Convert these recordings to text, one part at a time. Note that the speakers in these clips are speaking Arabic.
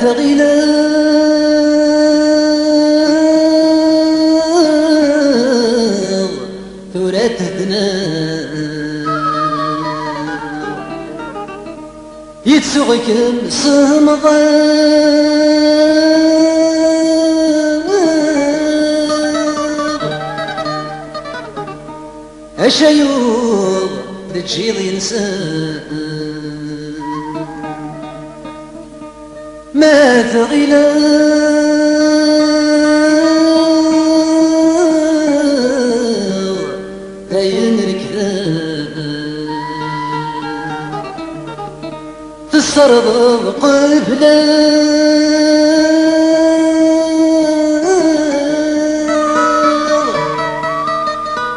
تغيلا ثورتنا يتسوغك صمغا أشيوغ تجيض ينسان ما ثغيلا غير ركذا في السرب قبلا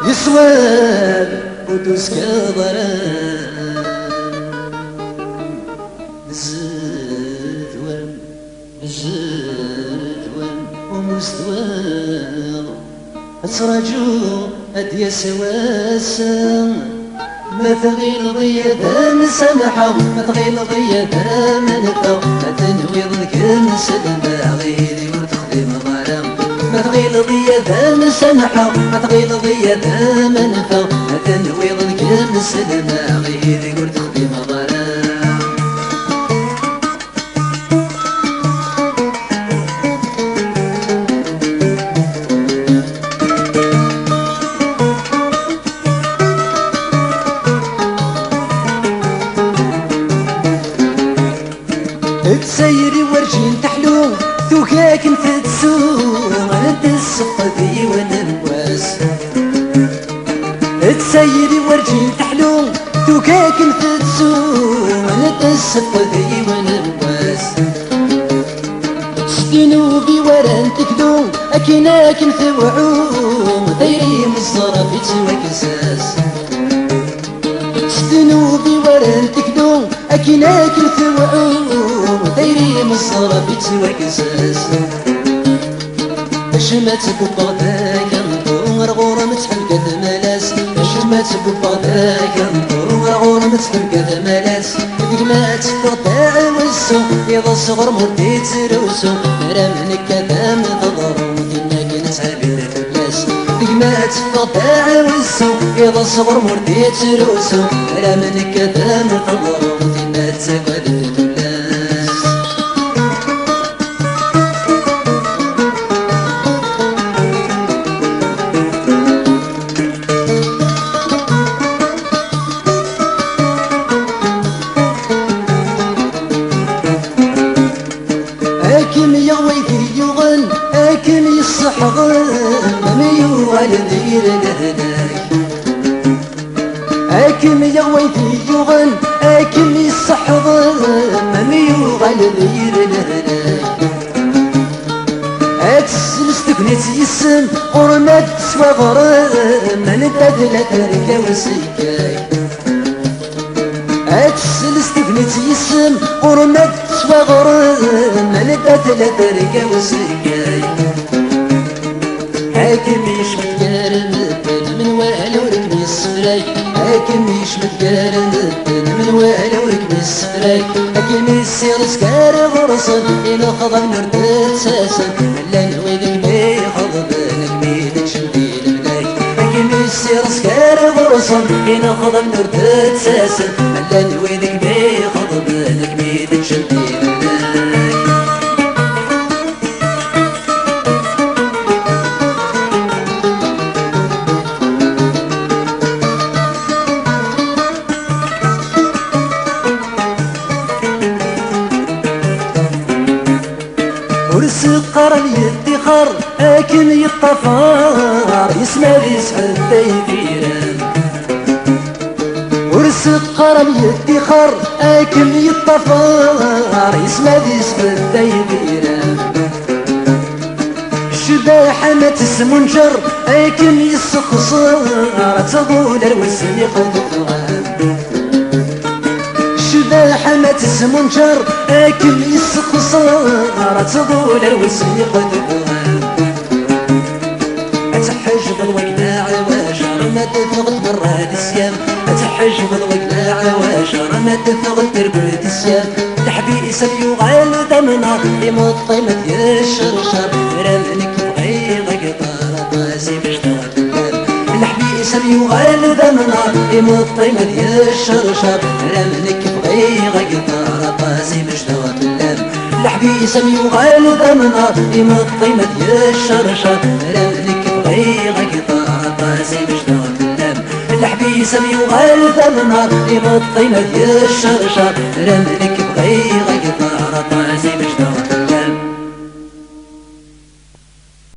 يسواد قدوس كبران زدوان ومستوى أسرجو أدي سواسا ما تغيل ضيدا مسامحة ما تغيل ضيدا منفا ما تنوي ضلك مسلمة غيري وتخدم ظلام ما تغيل ضيدا مسامحة ما تغيل ضيدا منفا ما تنوي ضلك مسلمة غيري وتخدم ظلام تسيري ورجين تحلو ثوكاك انت تسوق انت السقفي والنواس تسيري ورجين تحلو ثوكاك انت تسوق انت السقفي والنواس سكنوبي وران تكدو اكيناك انت وعوم دايري مصرف يتوكساس سكنوبي وران تكدو اكيناك انت وعوم دايري مصرف يتوكساس باش ما تبقى ذاك نطور غور متحلقة ملاس باش ما تبقى ذاك نطور غور متحلقة ملاس ديك ما تقطع وسو يضا صغر مردي تروسو مرا منك كذا متضرو دينك نتعبد الناس ديك ما تقطع وسو يضا صغر مردي تروسو مرا منك كذا متضرو دينك نتعبد الناس أكم يا ويدي يغن أكم يصحغن مميو والدير لهناك أكم يا ويدي يغن أكم يصحغن مميو والدير لهناك أتسلس تكنيت يسم قرمات تسوى غرام من تدلة تركة وسيكاي أتسلس تكنيت يسم قرمات تسوى غرام من تدلة تركة وسيكاي حاكم يشمت كارمتن من والو ركبي السفراي حاكم يشمت كارمتن من والو ركبي السفراي حاكم يسير سكار غرصن إلى خضم نرد ساسا ملا نويدك بي خضبانك بيدك شمدي الملاي حاكم يسير سكار غرصن إلى خضم نرد ساسا ملا نويدك بي خضبانك بيدك شمدي الملاي ورسق يدخر اكن يطفار يسمى يسحب دايفيران ورسق يدخر اكن يطفار يسمى يسحب دايفيران الشباحة ما تسمنجر اكن يسخصر تظول الوسم يقدر الشباحة ما تسمنجر اكل يسخصار تظول الوسم يقدرها اتحجب الوقلاع واشر ما تفغل براد السيام اتحجب الوقلاع واشر ما تفغل براد السيام تحبي يغال دمنا يمطي مدير الشرشر رمنك بغيغ قطار طاسي باش تغتلم الحبيس يغال دمنا يمطي مدير الشرشر رمنك بغيغ قطار طاسي باش تغتلم الحبيس يغال دمنا يمطي مدير الشرشر رمنك بغيغ قطار طاسي باش تغتلم الحبيس يغال دمنا يمطي مدير الشرشر رمنك بغيغ قطار طاسي